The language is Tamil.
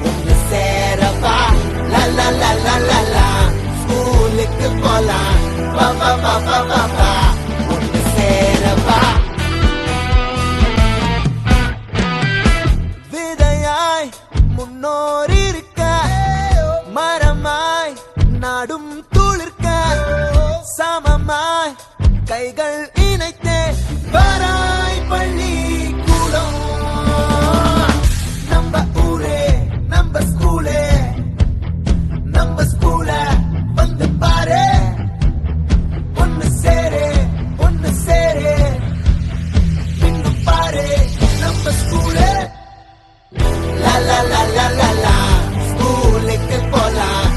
ஒன்னு சேரவா லா ஸ்கூலுக்கு போலாம் ஒன்னு சேரவா விதையாய் முன்னோர் இருக்க மரமாய் நாடும் துளிர்க்க சமமாய் கைகள் இணைத்தே வராய் பள்ளி கூடம் நம்ம ஊரே நம்ம ஸ்கூலே நம்ம ஸ்கூல வந்து பாரு ஒன்னு சேரு இன்னும் பாரு நம்ம ஸ்கூலே லா ஸ்கூலுக்கு போலாம்